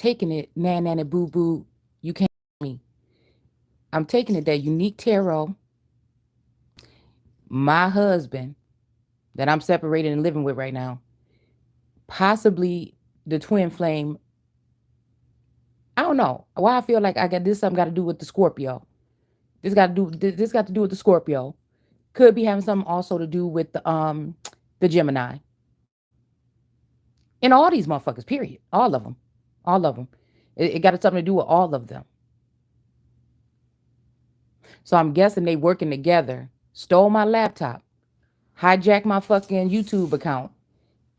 taking it, nan nan and boo boo. You can't me. I'm taking it that unique tarot, my husband that I'm separated and living with right now, possibly the twin flame. I don't know why I feel like I got this. Something got to do with the Scorpio. This got to do with the Scorpio. Could be having something also to do with the Gemini. And all these motherfuckers. Period. All of them. All of them. It got something to do with all of them. So I'm guessing they working together. Stole my laptop. Hijacked my fucking YouTube account.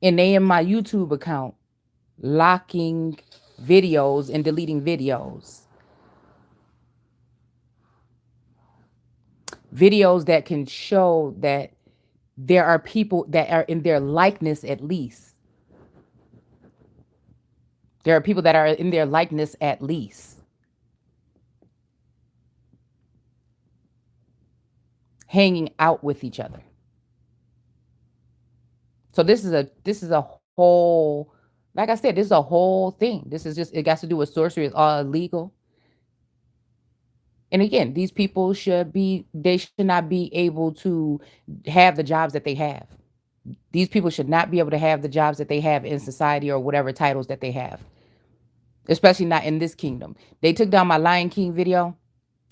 And they in my YouTube account locking videos and deleting videos. Videos that can show that there are people that are in their likeness at least. There are people that are in their likeness at least. Hanging out with each other. So this is a whole, like I said, this is a whole thing. This is just, it got to do with sorcery. It's all illegal. And again, these people they should not be able to have the jobs that they have. These people should not be able to have the jobs that they have in society or whatever titles that they have, especially not in this kingdom. They took down my Lion King video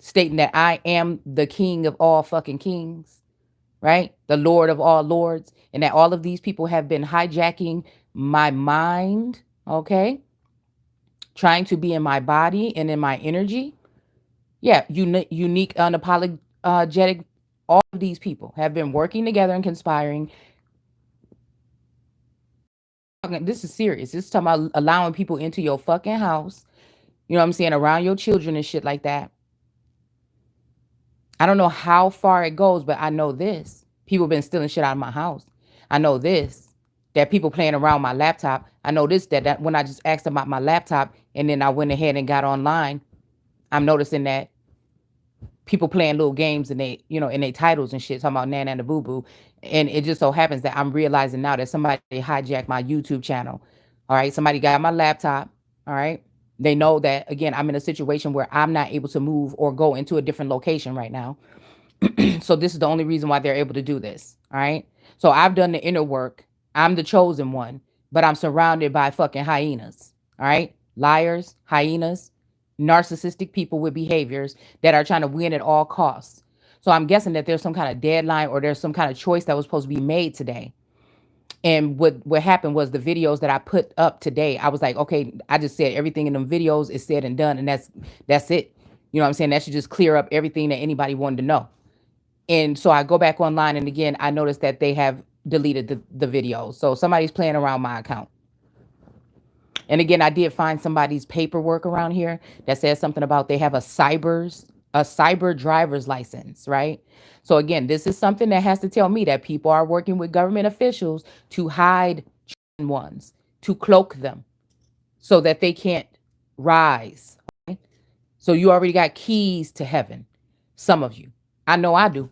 stating that I am the king of all fucking kings, right? The Lord of all lords, and that all of these people have been hijacking my mind, okay? Trying to be in my body and in my energy. Yeah, unique, unapologetic. All of these people have been working together and conspiring. This is serious. This is talking about allowing people into your fucking house. You know what I'm saying? Around your children and shit like that. I don't know how far it goes, but I know this. People been stealing shit out of my house. I know this. That people playing around my laptop. I know this, that when I just asked about my laptop and then I went ahead and got online, I'm noticing that people playing little games and in their titles and shit, talking about Nana and the Boo Boo. And it just so happens that I'm realizing now that somebody hijacked my YouTube channel. All right. Somebody got my laptop. All right. They know that, again, I'm in a situation where I'm not able to move or go into a different location right now. So this is the only reason why they're able to do this. All right. So I've done the inner work. I'm the chosen one, but I'm surrounded by fucking hyenas. All right. Liars, hyenas, narcissistic people with behaviors that are trying to win at all costs. So I'm guessing that there's some kind of deadline or there's some kind of choice that was supposed to be made today. And what happened was the videos that I put up today, I was like, okay, I just said everything in them videos is said and done, and that's it. You know what I'm saying? That should just clear up everything that anybody wanted to know. And so I go back online, and again, I noticed that they have deleted the videos. So somebody's playing around my account. And again, I did find somebody's paperwork around here that says something about they have a cyber driver's license, right? So again, this is something that has to tell me that people are working with government officials to hide ones, to cloak them so that they can't rise. Okay? So you already got keys to heaven. Some of you. I know I do.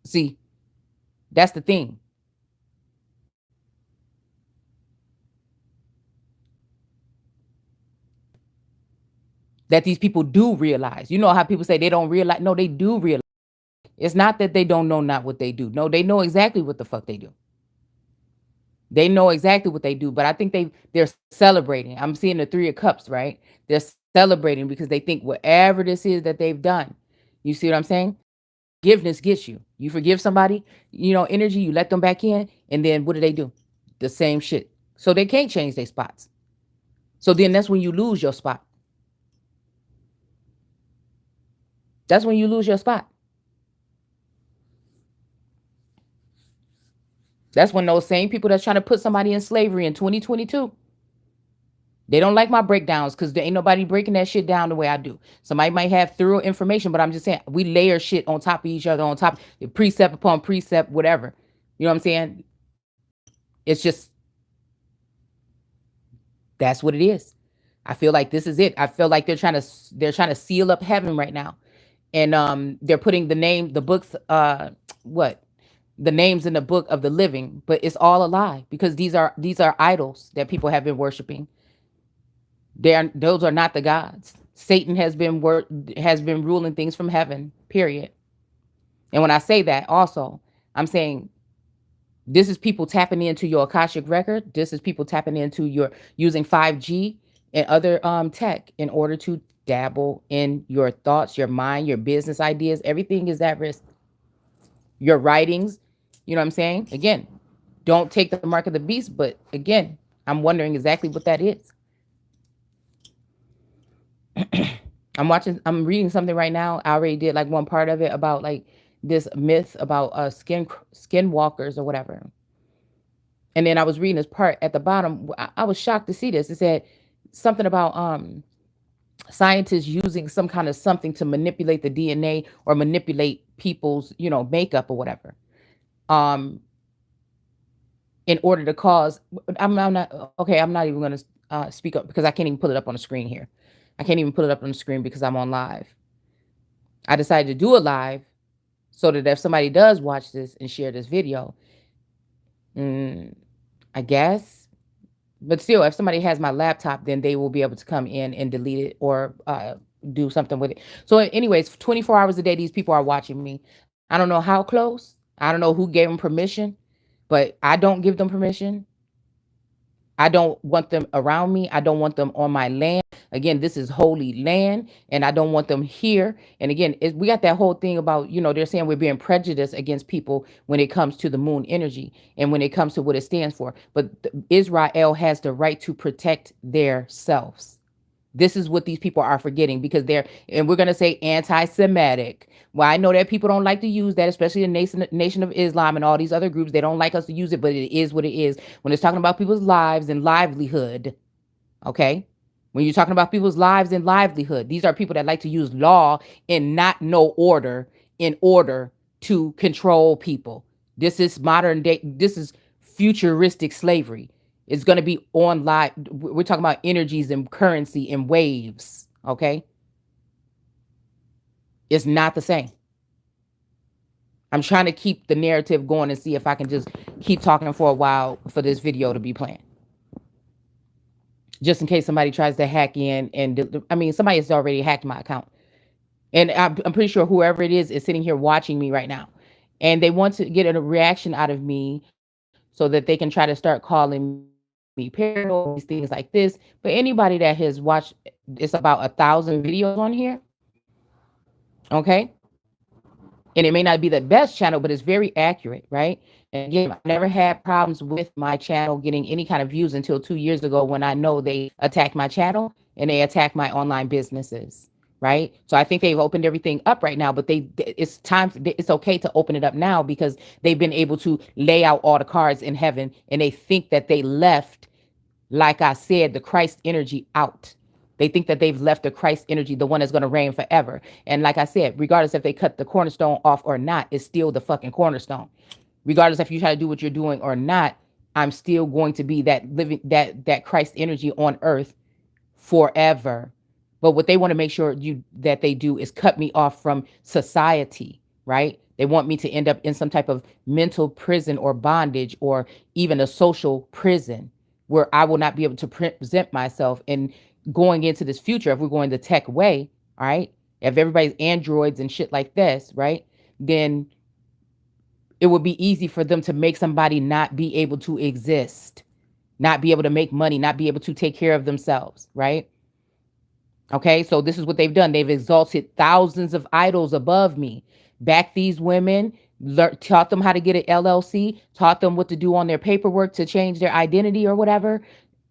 See, that's the thing. That these people do realize. You know how people say they don't realize? No, they do realize. It's not that they don't know not what they do. No, they know exactly what the fuck they do. They know exactly what they do, but I think they're celebrating. I'm seeing the 3 of Cups, right? They're celebrating because they think whatever this is that they've done. You see what I'm saying? Forgiveness gets you. You forgive somebody, energy, you let them back in, and then what do? The same shit. So they can't change their spots. So then that's when you lose your spot. That's when you lose your spot. That's when those same people that's trying to put somebody in slavery in 2022, they don't like my breakdowns because there ain't nobody breaking that shit down the way I do. Somebody might have thorough information, but I'm just saying we layer shit on top of each other, on top, precept upon precept, whatever. You know what I'm saying? It's just, that's what it is. I feel like this is it. I feel like they're trying to seal up heaven right now. And they're putting the books, the names in the book of the living, but it's all a lie because these are idols that people have been worshiping. Those are not the gods. Satan has been ruling things from heaven. Period. And when I say that, also, I'm saying this is people tapping into your Akashic record. This is people tapping into your using 5G and other tech in order to dabble in your thoughts, your mind, your business ideas. Everything is at risk. Your writings, you know what I'm saying? Again, don't take the mark of the beast, but again, I'm wondering exactly what that is. I'm reading something right now. I already did like one part of it about like this myth about skinwalkers or whatever. And then I was reading this part at the bottom. I was shocked to see this. It said something about scientists using some kind of something to manipulate the DNA or manipulate people's, makeup or whatever. Um in order to cause I'm not okay, I'm not even going to speak up because I can't even pull it up on the screen here. I can't even put it up on the screen because I'm on live. I decided to do a live so that if somebody does watch this and share this video, mm, I guess. But still, if somebody has my laptop, then they will be able to come in and delete it or do something with it. So, anyways, 24 hours a day, these people are watching me. I don't know how close. I don't know who gave them permission, but I don't give them permission. I don't want them around me. I don't want them on my land. Again, this is holy land, and I don't want them here. And again, we got that whole thing about, they're saying we're being prejudiced against people when it comes to the moon energy and when it comes to what it stands for. But Israel has the right to protect their selves. This is what these people are forgetting because and we're going to say anti-Semitic. Well, I know that people don't like to use that, especially the Nation of Islam and all these other groups. They don't like us to use it, but it is what it is. When it's talking about people's lives and livelihood, okay? When you're talking about people's lives and livelihood, these are people that like to use law and not no order in order to control people. This is modern day. This is futuristic slavery. It's going to be on live. We're talking about energies and currency and waves. Okay. It's not the same. I'm trying to keep the narrative going and see if I can just keep talking for a while for this video to be playing. Just in case somebody tries to hack in somebody has already hacked my account. And I'm pretty sure whoever it is sitting here watching me right now. And they want to get a reaction out of me so that they can try to start calling me paranoid, things like this. But anybody that has watched, it's about 1,000 videos on here. Okay. And it may not be the best channel, but it's very accurate, right? And again, I never had problems with my channel getting any kind of views until 2 years ago when I know they attacked my channel and they attacked my online businesses, right? So I think they've opened everything up right now, but it's okay to open it up now because they've been able to lay out all the cards in heaven and they think that they left, like I said, the Christ energy out. They think that they've left the Christ energy, the one that's going to reign forever. And like I said, regardless if they cut the cornerstone off or not, it's still the fucking cornerstone. Regardless if you try to do what you're doing or not, I'm still going to be that living, that Christ energy on earth forever. But what they want to make sure that they do is cut me off from society, right? They want me to end up in some type of mental prison or bondage or even a social prison where I will not be able to present myself. And going into this future, if we're going the tech way, all right, if everybody's androids and shit like this, right, then it would be easy for them to make somebody not be able to exist, not be able to make money, not be able to take care of themselves, right? Okay, so this is what they've done. They've exalted thousands of idols above me, backed these women, taught them how to get an LLC, taught them what to do on their paperwork to change their identity or whatever.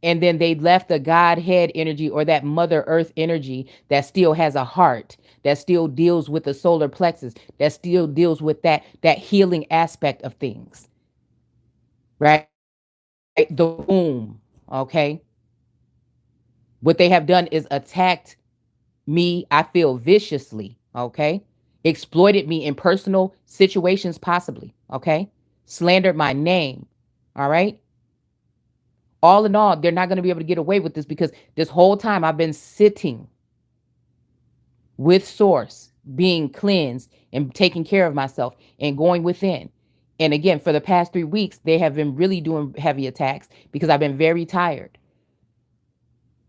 And then they left the Godhead energy or that Mother Earth energy that still has a heart, that still deals with the solar plexus, that still deals with that healing aspect of things, right? The womb, okay? What they have done is attacked me, I feel viciously, okay? Exploited me in personal situations, possibly, okay? Slandered my name, all right? All in all, they're not going to be able to get away with this because this whole time I've been sitting with source, being cleansed and taking care of myself and going within. And again, for the past 3 weeks, they have been really doing heavy attacks because I've been very tired.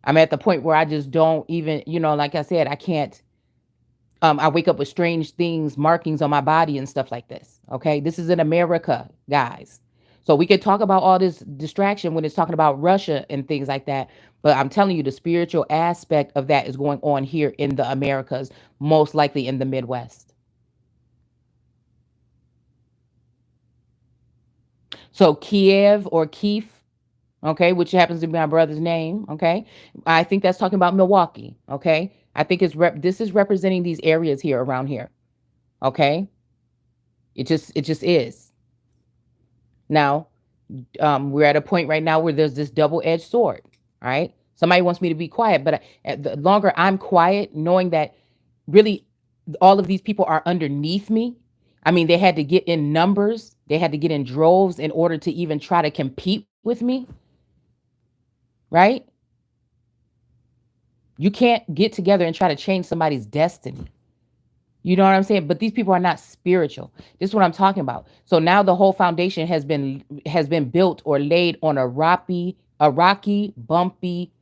I'm at the point where I just don't even, like I said, I can't. I wake up with strange things, markings on my body and stuff like this. Okay. This is in America, guys. So we could talk about all this distraction when it's talking about Russia and things like that. But I'm telling you, the spiritual aspect of that is going on here in the Americas, most likely in the Midwest. So Kiev or Kiev, okay, which happens to be my brother's name, okay? I think that's talking about Milwaukee, okay? I think this is representing these areas here around here, okay? It just is. Now, we're at a point right now where there's this double-edged sword, all right? Somebody wants me to be quiet, but the longer I'm quiet, knowing that really all of these people are underneath me. I mean, they had to get in numbers, they had to get in droves in order to even try to compete with me, right? You can't get together and try to change somebody's destiny. You know what I'm saying? But these people are not spiritual. This is what I'm talking about. So now the whole foundation has been built or laid on a rocky, bumpy.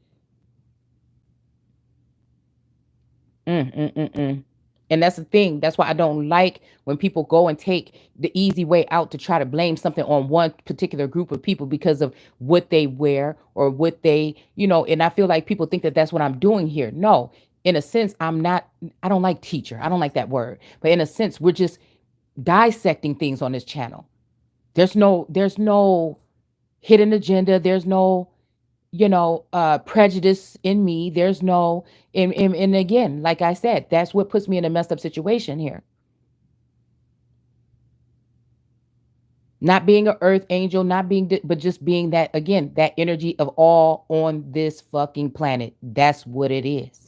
Mm, mm, mm, mm. And that's the thing. That's why I don't like when people go and take the easy way out to try to blame something on one particular group of people because of what they wear or what and I feel like people think that that's what I'm doing here. No, in a sense, I'm not, I don't like teacher. I don't like that word. But in a sense, we're just dissecting things on this channel. There's no hidden agenda. There's no prejudice in me. There's no, and again, like I said, that's what puts me in a messed up situation here. Not being an earth angel, not being, but just being that, again, that energy of all on this fucking planet. That's what it is.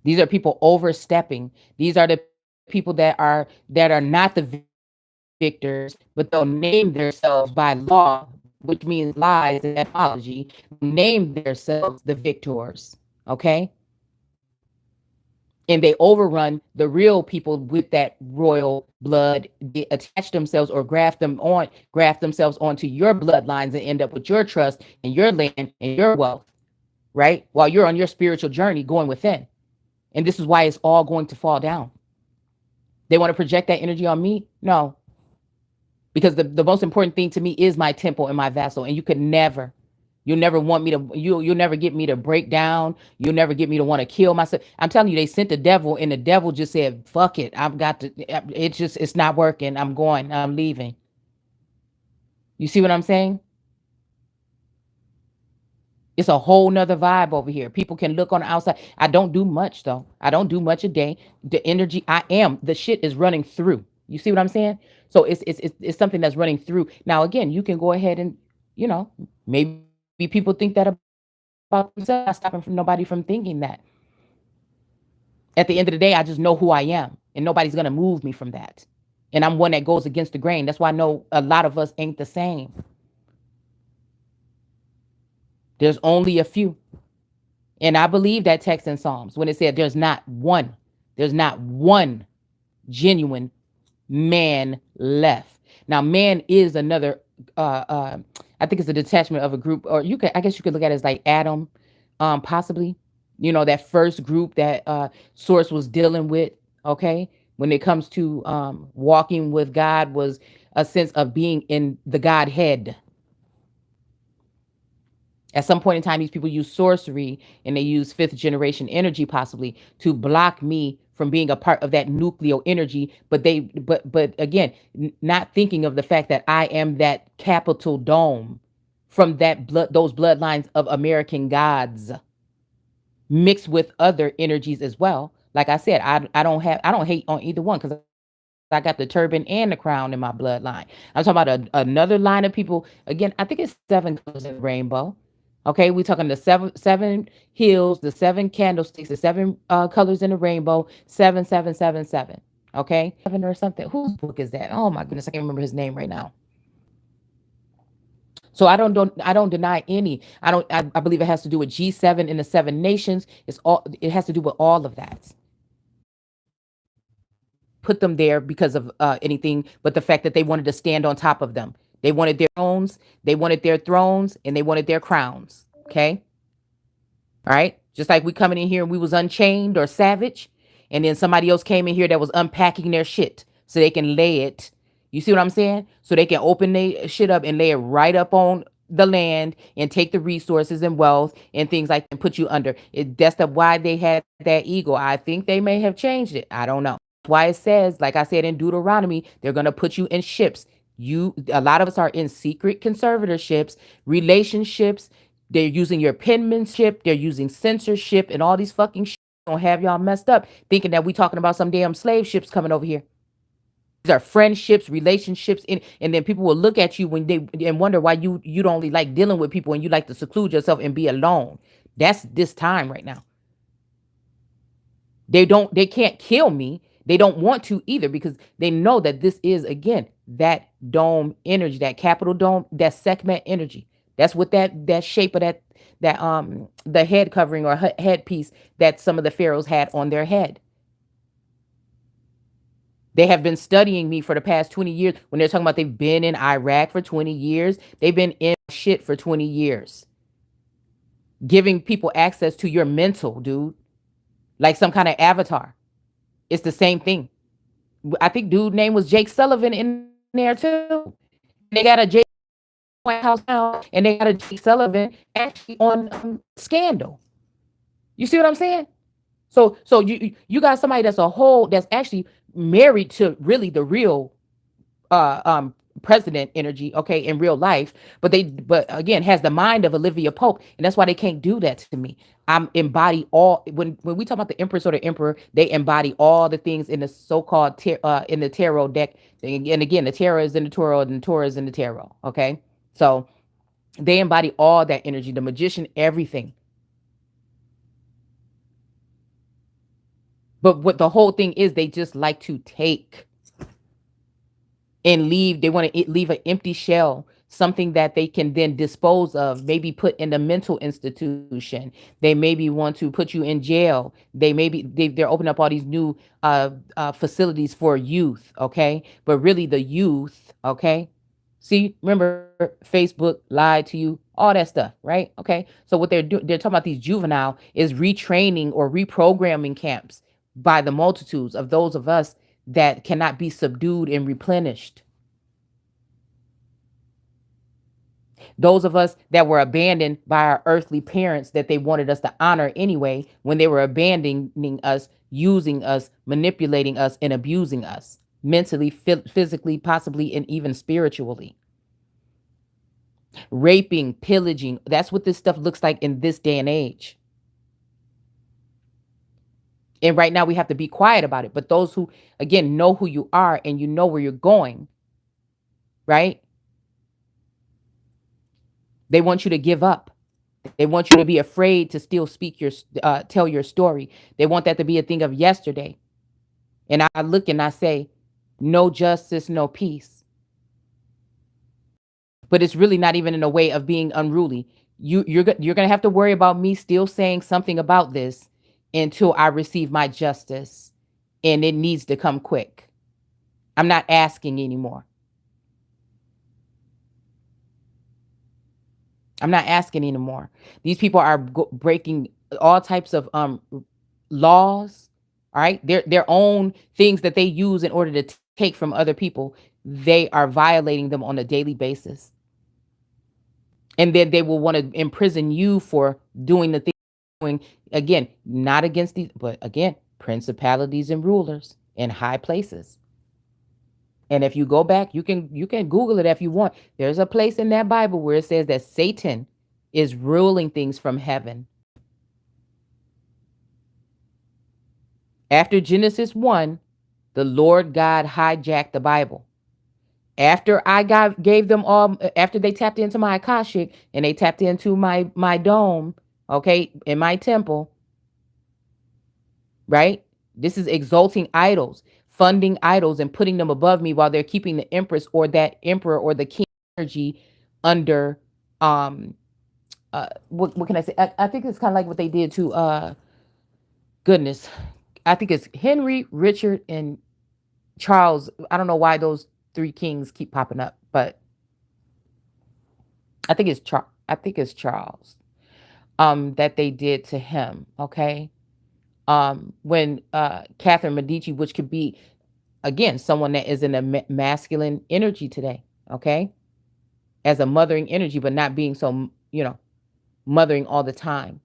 These are people overstepping. These are the people that are not the victors, but they'll name themselves by law, which means lies and apology, name themselves the victors. Okay. And they overrun the real people with that royal blood. They attach themselves or graft themselves onto your bloodlines and end up with your trust and your land and your wealth, right? While you're on your spiritual journey going within. And this is why it's all going to fall down. They want to project that energy on me? No, because the most important thing to me is my temple and my vessel, and you'll never want me to, you'll never get me to break down. You'll never get me to want to kill myself. I'm telling you, they sent the devil, and the devil just said, fuck it, I've got to, it's not working, I'm leaving. You see what I'm saying? It's a whole nother vibe over here. People can look on the outside. I don't do much though. I don't do much a day. The energy the shit is running through. You see what I'm saying? So it's something that's running through. Now again, you can go ahead and, maybe people think that about themselves. Not stopping from nobody from thinking that. At the end of the day, I just know who I am, and nobody's gonna move me from that. And I'm one that goes against the grain. That's why I know a lot of us ain't the same. There's only a few. And I believe that text in Psalms when it said there's not one genuine man left. Now, man is another, I think it's a detachment of a group, or I guess you could look at it as like Adam, possibly, that first group that Source was dealing with, okay, when it comes to walking with God, was a sense of being in the Godhead. At some point in time, these people use sorcery and they use fifth generation energy possibly to block me from being a part of that nuclear energy. But again, not thinking of the fact that I am that capital dome from those bloodlines of American gods mixed with other energies as well. Like I said, I don't hate on either one because I got the turban and the crown in my bloodline. I'm talking about another line of people. Again, I think it's seven colors in the rainbow. Okay, we're talking the seven hills, the seven candlesticks, the seven colors in the rainbow, 7777. Okay, seven or something. Whose book is that? Oh my goodness, I can't remember his name right now. So I don't deny any. I believe it has to do with G7 in the seven nations. It has to do with all of that. Put them there because of anything but the fact that they wanted to stand on top of them. They wanted their thrones, and they wanted their crowns. Okay? All right? Just like we coming in here and we was unchained or savage, and then somebody else came in here that was unpacking their shit so they can lay it. You see what I'm saying? So they can open their shit up and lay it right up on the land and take the resources and wealth and things like that and put you under. That's why they had that ego. I think they may have changed it. I don't know. Why it says, like I said in Deuteronomy, they're gonna put you in ships. A lot of us are in secret conservatorships, relationships. They're using your penmanship, they're using censorship and all these fucking shit. Don't have y'all messed up thinking that we talking about some damn slave ships coming over here. These are friendships, relationships, and then people will look at you when they and wonder why you don't really like dealing with people and you like to seclude yourself and be alone. That's this time right now. They can't kill me. They don't want to either because they know that this is again that dome energy, that capital dome, that segment energy. That's what that shape of that the head covering or headpiece that some of the pharaohs had on their head. They have been studying me for the past 20 years. When they're talking about they've been in Iraq for 20 years, they've been in shit for 20 years. Giving people access to your mental, dude, like some kind of avatar. It's the same thing. I think dude name was Jake Sullivan in there too. They got a Jake White House now, and they got a Jake Sullivan actually on Scandal. You see what I'm saying? So you got somebody that's actually married to really the real uh um president energy, okay, in real life, but again has the mind of Olivia Pope, and that's why they can't do that to me. I'm embody all when we talk about the empress or the emperor, they embody all the things in the so-called in the tarot deck. And again, the tarot is in the Torah and the Torah is in the tarot, okay? So they embody all that energy, the magician, everything. But what the whole thing is, they just like to take and leave. They want to leave an empty shell, something that they can then dispose of, maybe put in a mental institution. They maybe want to put you in jail. They're opening up all these new facilities for youth, okay? But really the youth, okay? See, remember Facebook lied to you, all that stuff, right? Okay. So what they're doing, they're talking about these juvenile is retraining or reprogramming camps by the multitudes of those of us that cannot be subdued and replenished. Those of us that were abandoned by our earthly parents that they wanted us to honor anyway, when they were abandoning us, using us, manipulating us, and abusing us mentally, physically, possibly, and even spiritually. Raping, pillaging. That's what this stuff looks like in this day and age. And right now we have to be quiet about it. But those who, again, know who you are and you know where you're going, right? They want you to give up. They want you to be afraid to still speak tell your story. They want that to be a thing of yesterday. And I look and I say, no justice, no peace. But it's really not even in a way of being unruly. You're gonna have to worry about me still saying something about this until I receive my justice, and it needs to come quick. I'm not asking anymore. I'm not asking anymore. These people are breaking all types of laws. All right, their own things that they use in order to take from other people. They are violating them on a daily basis, and then they will want to imprison you for doing the thing. Doing again, not against these, but again, principalities and rulers in high places. And if you go back, you can Google it if you want. There's a place in that Bible where it says that Satan is ruling things from heaven. After Genesis 1, the Lord God hijacked the Bible. After gave them all, after they tapped into my Akashic and they tapped into my dome, okay, in my temple, right? This is exalting idols, funding idols, and putting them above me while they're keeping the empress or that emperor or the king energy under what can I say? I think it's kind of like what they did to goodness. I think it's Henry, Richard, and Charles. I don't know why those three kings keep popping up, but I think it's Charles. That they did to him. Okay. When Catherine Medici, which could be again someone that is in a masculine energy today. Okay, as a mothering energy, but not being so mothering all the time.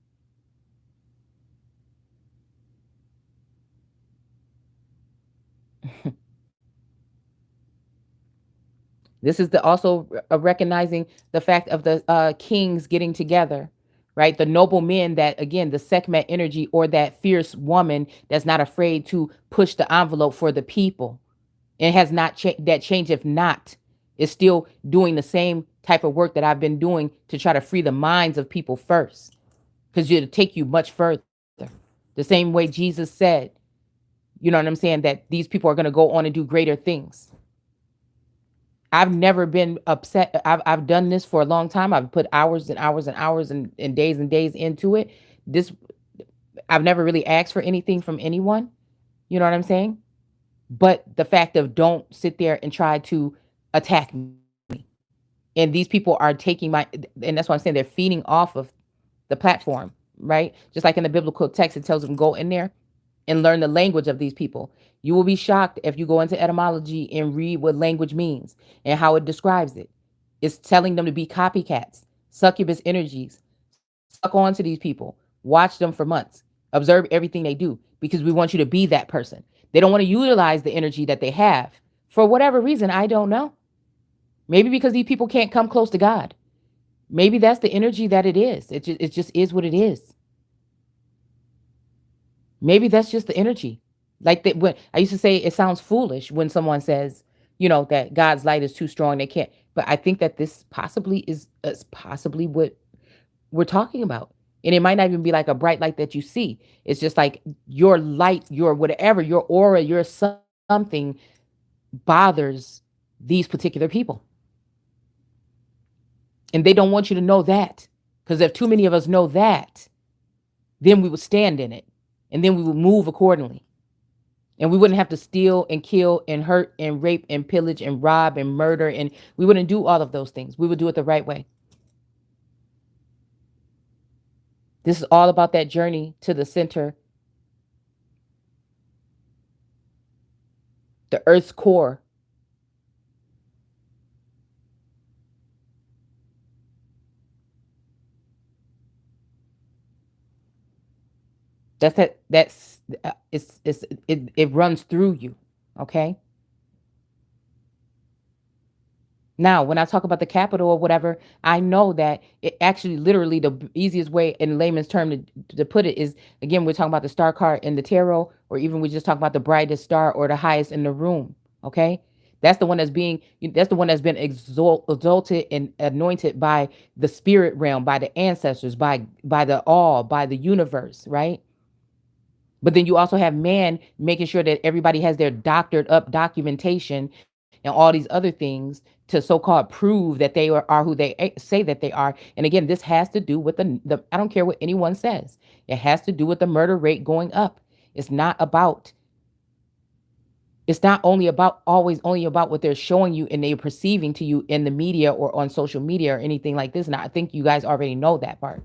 This is the also recognizing the fact of the kings getting together, right? The noble men that again, the Sekhmet energy or that fierce woman that's not afraid to push the envelope for the people. It has not that change. If not, is still doing the same type of work that I've been doing to try to free the minds of people first, because it'll take you much further. The same way Jesus said, you know what I'm saying, that these people are going to go on and do greater things. I've never been upset. I've done this for a long time. I've put hours and hours and hours and days into it. This I've never really asked for anything from anyone. You know what I'm saying? But the fact of don't sit there and try to attack me. And these people are taking my, and that's why I'm saying they're feeding off of the platform, right? Just like in the biblical text, it tells them go in there and learn the language of these people. You will be shocked if you go into etymology and read what language means and how it describes it. It's telling them to be copycats, succubus energies, suck on to these people, watch them for months, observe everything they do, because we want you to be that person. They don't want to utilize the energy that they have for whatever reason. I don't know. Maybe because these people can't come close to God. Maybe that's the energy that it is. It just is what it is. Maybe that's just the energy. Like that, when I used to say, it sounds foolish when someone says, that God's light is too strong, they can't. But I think that this possibly is possibly what we're talking about. And it might not even be like a bright light that you see. It's just like your light, your whatever, your aura, your something bothers these particular people. And they don't want you to know that. Because if too many of us know that, then we would stand in it. And then we would move accordingly. And we wouldn't have to steal and kill and hurt and rape and pillage and rob and murder. And we wouldn't do all of those things. We would do it the right way. This is all about that journey to the center, the earth's core. It runs through you. Okay. Now, when I talk about the capital or whatever, I know that it actually literally the easiest way in layman's term to put it is, again, we're talking about the star card in the tarot, or even we just talk about the brightest star or the highest in the room. Okay. That's the one that's been exalted and anointed by the spirit realm, by the ancestors, by the all, by the universe, right? But then you also have man making sure that everybody has their doctored up documentation and all these other things to so-called prove that they are who they say that they are. And again, this has to do with the I don't care what anyone says. It has to do with the murder rate going up. It's not about it's not only about always only about what they're showing you and they're perceiving to you in the media or on social media or anything like this. And I think you guys already know that part.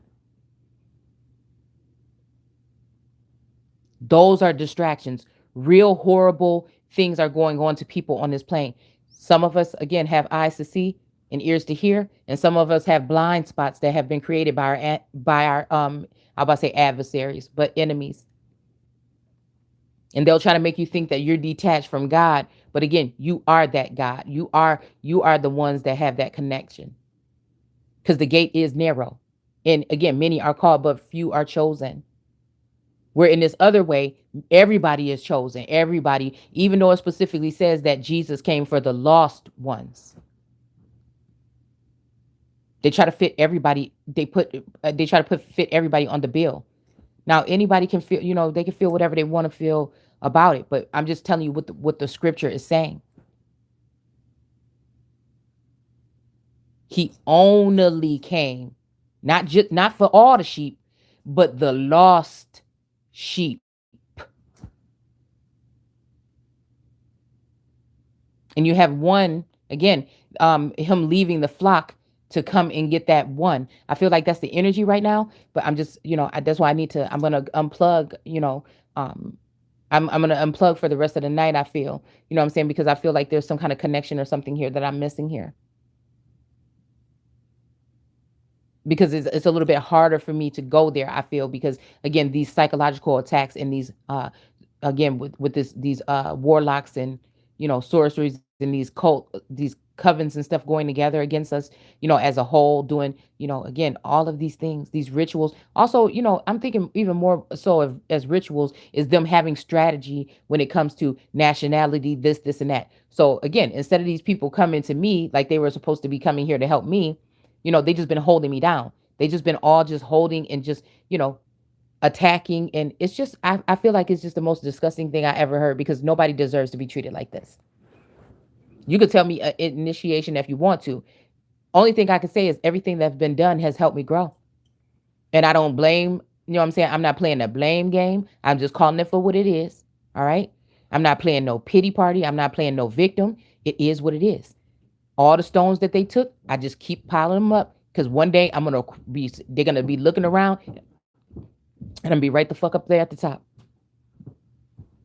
Those are distractions. Real horrible things are going on to people on this plane. Some of us, again, have eyes to see and ears to hear, and some of us have blind spots that have been created by our I about to say adversaries, but enemies. And they'll try to make you think that you're detached from God, but again, you are that God. You are the ones that have that connection. Because the gate is narrow. And again, many are called, but few are chosen. Where in this other way, everybody is chosen. Everybody, even though it specifically says that Jesus came for the lost ones. They try to fit everybody. They try to fit everybody on the bill. Now anybody can feel, they can feel whatever they want to feel about it. But I'm just telling you what the scripture is saying. He only came, not for all the sheep, but the lost sheep. And you have one, again, him leaving the flock to come and get that one. I feel like that's the energy right now, but I'm just, that's why I need to, I'm going to unplug, um, I'm gonna unplug for the rest of the night. I feel, what I'm saying, because I feel like there's some kind of connection or something here that I'm missing here. Because it's a little bit harder for me to go there, I feel, because again, these psychological attacks and these again with these warlocks and sorceries and these these covens and stuff going together against us, as a whole, doing, again, all of these things, these rituals. Also, I'm thinking even more so of, as rituals, is them having strategy when it comes to nationality, this and that. So again, instead of these people coming to me like they were supposed to be coming here to help me, they just been holding me down. They just been all just holding and just, attacking. And it's just, I feel like it's just the most disgusting thing I ever heard, because nobody deserves to be treated like this. You could tell me initiation if you want to. Only thing I can say is everything that's been done has helped me grow. And I don't blame, what I'm saying? I'm not playing a blame game. I'm just calling it for what it is. All right. I'm not playing no pity party. I'm not playing no victim. It is what it is. All the stones that they took, I just keep piling them up, because one day they're gonna be looking around, and I'm gonna be right the fuck up there at the top.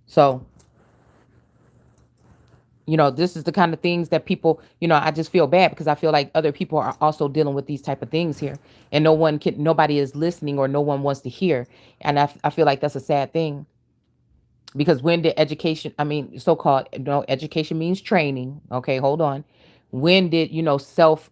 So, this is the kind of things that people, I just feel bad, because I feel like other people are also dealing with these type of things here, and nobody is listening, or no one wants to hear. And I feel like that's a sad thing, because when did education, I mean, so-called, education means training. Okay, hold on. When did, self,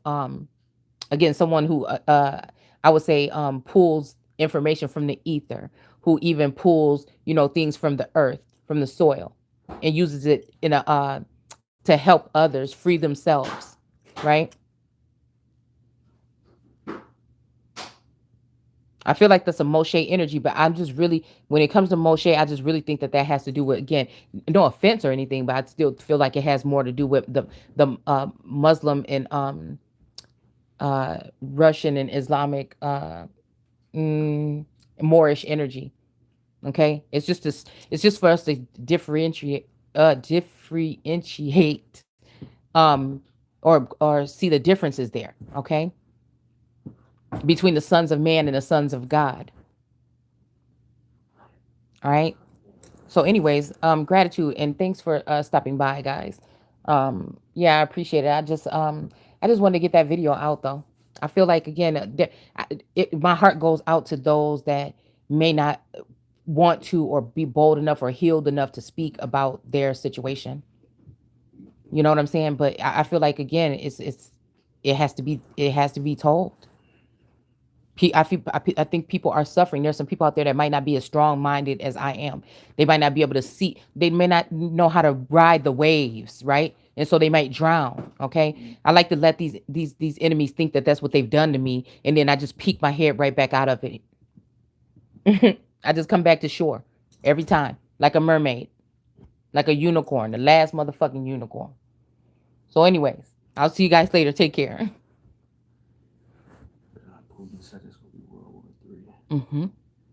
again, someone who I would say pulls information from the ether, who even pulls, things from the earth, from the soil, and uses it in a to help others free themselves, right? I feel like that's a Moshe energy, but I'm just really, when it comes to Moshe, I just really think that that has to do with, again, no offense or anything, but I still feel like it has more to do with the Muslim and Russian and Islamic mm, Moorish energy. Okay, it's just for us to differentiate, or see the differences there. Okay, between the sons of man and the sons of God. All right. So, anyways, gratitude and thanks for stopping by, guys. Yeah, I appreciate it. I just wanted to get that video out, though. I feel like, again, my heart goes out to those that may not want to, or be bold enough or healed enough to speak about their situation. You know what I'm saying? But I feel like, again, it has to be told. I think people are suffering. There's some people out there that might not be as strong minded as I am. They might not be able to see. They may not know how to ride the waves, right? And so they might drown. Okay. I like to let these enemies think that that's what they've done to me, and then I just peek my head right back out of it. I just come back to shore every time, like a mermaid, like a unicorn, the last motherfucking unicorn. So, anyways, I'll see you guys later. Take care. Mm-hmm.